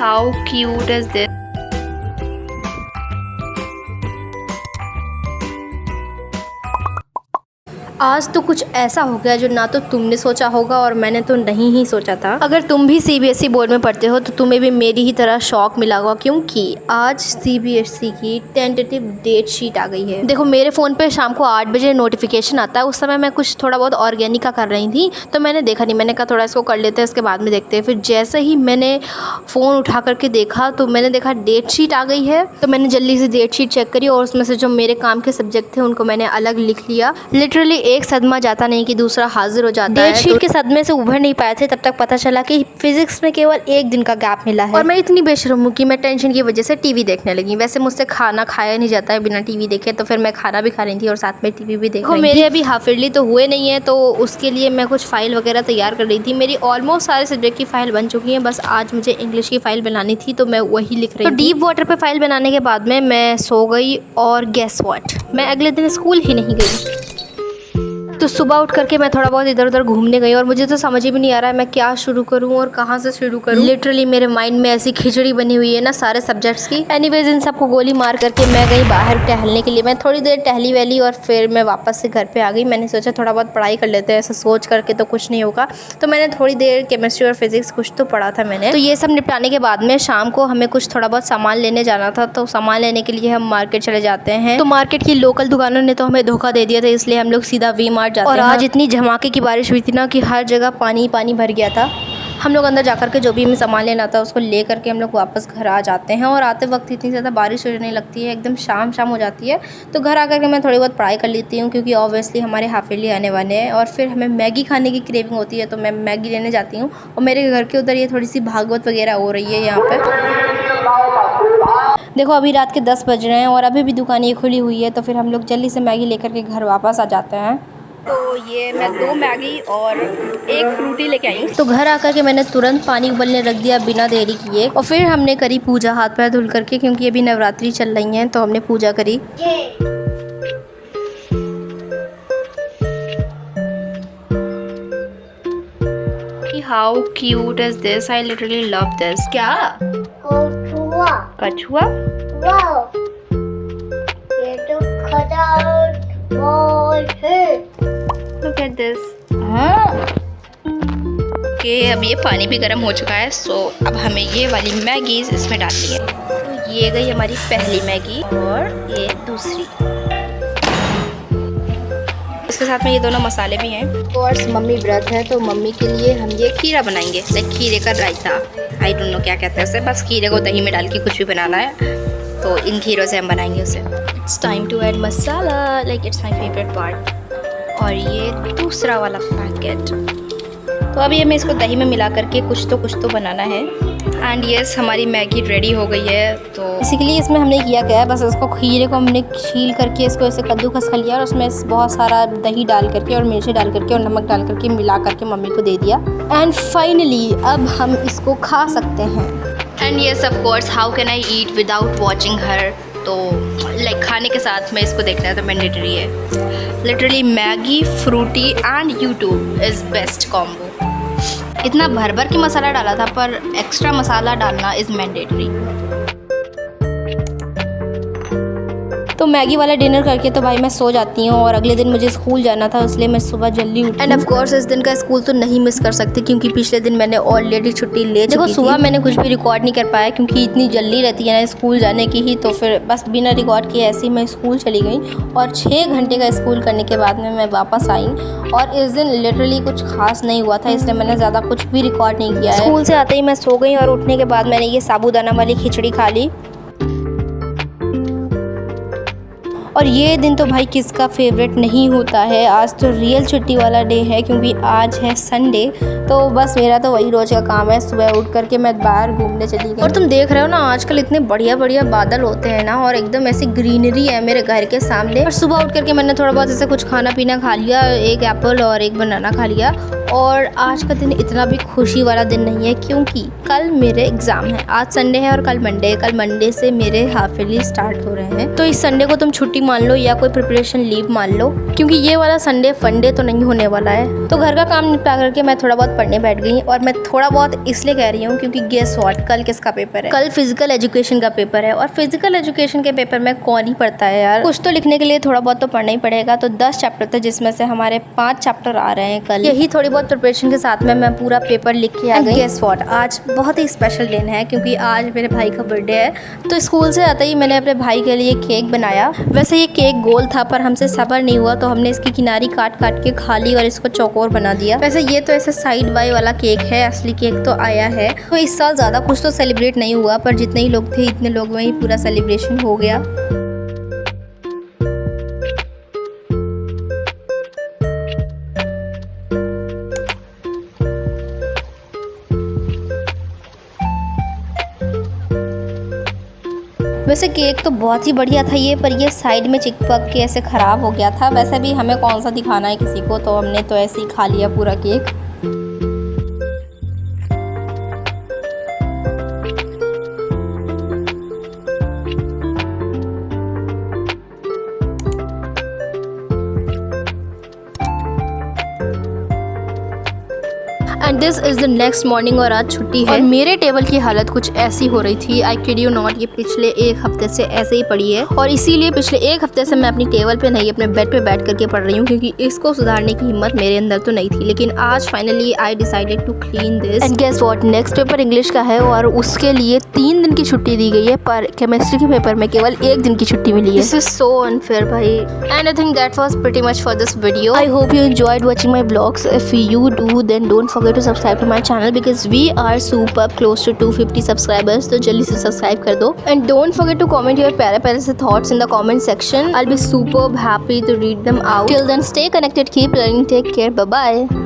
How cute is this? आज तो कुछ ऐसा हो गया जो ना तो तुमने सोचा होगा और मैंने तो नहीं ही सोचा था। अगर तुम भी सीबीएसई बोर्ड में पढ़ते हो तो तुम्हें भी मेरी ही तरह शौक मिला होगा, क्योंकि आज सीबीएसई की टेंटेटिव डेट शीट आ गई है। देखो, मेरे फ़ोन पे शाम को 8 बजे नोटिफिकेशन आता है। उस समय मैं कुछ थोड़ा बहुत ऑर्गेनिक का कर रही थी तो मैंने देखा नहीं, मैंने कहा थोड़ा इसको कर लेते हैं, इसके बाद में देखते हैं। फिर जैसे ही मैंने फ़ोन उठा करके देखा तो मैंने देखा डेट शीट आ गई है। तो मैंने जल्दी से डेट शीट चेक करी और उसमें से जो मेरे काम के सब्जेक्ट थे उनको मैंने अलग लिख लिया। लिटरली एक सदमा जाता नहीं कि दूसरा हाजिर हो जाता है। डेट शीट के सदमे से उभर नहीं पाए थे तब तक पता चला कि फिजिक्स में केवल 1 दिन का गैप मिला है। और मैं इतनी बेशर्म हूँ कि मैं टेंशन की वजह से टीवी देखने लगी। वैसे मुझसे खाना खाया नहीं जाता है बिना टीवी देखे, तो फिर मैं खाना भी खा रही थी और साथ में टीवी भी देख रही थी। मेरे अभी हाफ ईयरली तो हुए नहीं है, तो उसके लिए मैं कुछ फाइल वगैरह तैयार कर रही थी। मेरी ऑलमोस्ट सारे सब्जेक्ट की फाइल बन चुकी है, बस आज मुझे इंग्लिश की फाइल बनानी थी तो मैं वही लिख रही थी। तो डीप वाटर पे फाइल बनाने के बाद में मैं सो गई और गेस व्हाट, मैं अगले दिन स्कूल ही नहीं गई। तो सुबह उठ करके मैं थोड़ा बहुत इधर उधर घूमने गई और मुझे तो समझ ही भी नहीं आ रहा है मैं क्या शुरू करूं और कहां से शुरू करूं। लिटरली मेरे माइंड में ऐसी खिचड़ी बनी हुई है ना सारे सब्जेक्ट्स की। एनीवेज, इन सबको गोली मार करके मैं गई बाहर टहलने के लिए। मैं थोड़ी देर टहली वैली और फिर मैं वापस से घर पे आ गई। मैंने सोचा थोड़ा बहुत पढ़ाई कर लेते हैं, ऐसा सोच करके तो कुछ नहीं होगा। तो मैंने थोड़ी देर केमिस्ट्री और फिजिक्स कुछ तो पढ़ा था मैंने। तो ये सब निपटाने के बाद में शाम को हमें कुछ थोड़ा बहुत सामान लेने जाना था, तो सामान लेने के लिए हम मार्केट चले जाते हैं। तो मार्केट की लोकल दुकानों ने तो हमें धोखा दे दिया था, इसलिए हम लोग सीधा वी मार्ट जाते हैं। और आज इतनी धमाके की बारिश हुई थी ना कि हर जगह पानी पानी भर गया था। हम लोग अंदर जाकर के जो भी हमें सामान लेना था उसको ले करके हम लोग वापस घर आ जाते हैं। और आते वक्त इतनी ज़्यादा बारिश होने लगती है, एकदम शाम शाम हो जाती है। तो घर आकर के मैं थोड़ी बहुत पढ़ाई कर लेती हूँ, क्योंकि ऑब्वियसली हमारे हाफ ईयरली आने वाले हैं। और फिर हमें मैगी खाने की क्रेविंग होती है, तो मैं मैगी लेने जाती हूँ। और मेरे घर के उधर ये थोड़ी सी भागवत वगैरह हो रही है यहाँ पर। देखो, अभी रात के 10 बज रहे हैं और अभी भी दुकान ये खुली हुई है। तो फिर हम लोग जल्दी से मैगी लेकर के घर वापस आ जाते हैं। तो ये मैं 2 मैगी और 1 फ्रूटी लेके आई हूँ। तो घर आकर के मैंने तुरंत पानी उबलने रख दिया बिना देरी किए। और फिर हमने करी पूजा हाथ पैर धुल करके, क्योंकि अभी नवरात्रि चल रही हैं तो हमने पूजा करी। How cute is this? I literally love this. क्या? कछुआ। कछुआ? वाओ, ये तो खटाट बॉल है। Look at this. हाँ। ओके, अब ये पानी भी गर्म हो चुका है, सो अब हमें ये वाली मैगी इसमें डालनी है। तो ये गई हमारी पहली मैगी और ये दूसरी। इसके साथ में ये दोनों मसाले भी हैं। कोर्स मम्मी व्रत है तो मम्मी के लिए हम ये खीरा बनाएंगे, लाइक खीरे का रायता। आई डोंट नो क्या कहते हैं उसे, बस खीरे को दही में डाल के कुछ भी बनाना है, तो इन खीरों से हम बनाएंगे उसे। It's time to add masala, like it's my favourite part. और ये दूसरा वाला पैकेट। तो अभी हमें इसको दही में मिला करके कुछ तो बनाना है। एंड यस, हमारी मैगी रेडी हो गई है। तो बेसिकली इसमें हमने किया क्या है, बस इसको खीरे को हमने छील करके इसको ऐसे कद्दूकस कर लिया और उसमें बहुत सारा दही डाल करके और मिर्ची डाल करके और नमक डाल करके मिला करके मम्मी को दे दिया। एंड फाइनली अब हम इसको खा सकते हैं। And yes, of course, how can I eat without watching her. तो लाइक खाने के साथ में इसको देखना तो मैंडेटरी है। Literally Maggi, Frooti and YouTube is best combo. इतना भर भर के मसाला डाला था, पर एक्स्ट्रा मसाला डालना इज़ मैंडेटरी। तो मैगी वाला डिनर करके तो भाई मैं सो जाती हूँ। और अगले दिन मुझे स्कूल जाना था, इसलिए मैं सुबह जल्दी उठी। एंड ऑफ कोर्स इस दिन का स्कूल तो नहीं मिस कर सकती, क्योंकि पिछले दिन मैंने ऑलरेडी छुट्टी ले चुकी थी। देखो, सुबह मैंने कुछ भी रिकॉर्ड नहीं कर पाया क्योंकि इतनी जल्दी रहती है ना स्कूल जाने की ही। तो फिर बस बिना रिकॉर्ड किए ऐसे ही मैं स्कूल चली गई और 6 घंटे का स्कूल करने के बाद में मैं वापस आई। और इस दिन लिटरली कुछ खास नहीं हुआ था, इसलिए मैंने ज़्यादा कुछ भी रिकॉर्ड नहीं किया है। स्कूल से आते ही मैं सो गई और उठने के बाद मैंने ये साबूदाना वाली खिचड़ी खा ली। और ये दिन तो भाई किसका फेवरेट नहीं होता है। आज तो रियल छुट्टी वाला डे है, क्योंकि आज है संडे। तो बस मेरा तो वही रोज़ का काम है, सुबह उठ करके मैं बाहर घूमने चली गई। और तुम देख रहे हो ना, आजकल इतने बढ़िया बढ़िया बादल होते हैं ना, और एकदम ऐसी ग्रीनरी है मेरे घर के सामने। और सुबह उठ करके मैंने थोड़ा बहुत ऐसे कुछ खाना पीना खा लिया, 1 एप्पल और 1 बनाना खा लिया। और आज का दिन इतना भी खुशी वाला दिन नहीं है क्योंकि कल मेरे एग्ज़ाम है। आज संडे है और कल मंडे है। कल मंडे से मेरे हाफ ईयरली स्टार्ट हो रहे हैं, तो इस संडे को तुम छुट्टी मान लो या कोई प्रिपरेशन लीव मान लो, क्योंकि ये वाला संडे फंडे तो नहीं होने वाला है। तो घर का काम निपटा करके मैं थोड़ा बहुत पढ़ने बैठ गई। और मैं थोड़ा बहुत इसलिए कह रही हूँ क्योंकि गेस व्हाट, कल किसका पेपर है? कल फिजिकल एजुकेशन का पेपर है। और फिजिकल एजुकेशन के पेपर में कौन ही पढ़ता है यार, कुछ तो लिखने के लिए थोड़ा बहुत तो पढ़ना ही पड़ेगा। तो 10 चैप्टर थे जिसमें से हमारे 5 चैप्टर आ रहे हैं कल। यही थोड़ी बहुत प्रिपरेशन के साथ में मैं पूरा पेपर लिख के आ गई। गेस व्हाट, आज बहुत ही स्पेशल दिन है क्योंकि आज मेरे भाई का बर्थडे है। तो स्कूल से आते ही मैंने अपने भाई के लिए केक बनाया। वैसे ये केक गोल था पर हमसे सब्र नहीं हुआ तो हमने इसकी किनारी काट काट के खा ली और इसको चौकोर बना दिया। वैसे ये तो ऐसे साइड बाय वाला केक है, असली केक तो आया है। तो इस साल ज़्यादा कुछ तो सेलिब्रेट नहीं हुआ पर जितने ही लोग थे इतने लोग में ही पूरा सेलिब्रेशन हो गया। वैसे केक तो बहुत ही बढ़िया था ये, पर ये साइड में चिपक के ऐसे ख़राब हो गया था। वैसे भी हमें कौन सा दिखाना है किसी को, तो हमने तो ऐसे ही खा लिया पूरा cake. And this is the next morning और आज छुट्टी है। और मेरे टेबल की हालत कुछ ऐसी हो रही थी, आई किड यू नॉट, ये पिछले 1 हफ्ते से ऐसे ही पड़ी है। और इसीलिए पिछले 1 हफ्ते से मैं अपनी टेबल पे नहीं अपने बेड पे बैठ करके पढ़ रही हूँ क्योंकि इसको सुधारने की हिम्मत मेरे अंदर तो नहीं थी। लेकिन आज finally I decided to clean this. And guess what, next paper English का है और उसके लिए 3 दिन की छुट्टी दी गई है, पर केमिस्ट्री के पेपर में केवल 1 दिन की छुट्टी मिली है। दिस इज सो अनफेयर भाई। And I think that was pretty much for this video. I hope you enjoyed watching my vlogs. If you do, then don't forget to subscribe to my channel because we are super close to 250 subscribers. तो जल्दी से subscribe कर दो and don't forget to comment your प्यारे से thoughts in the comment section. I'll be super happy to read them out. Till then, stay connected, keep learning, take care, bye bye.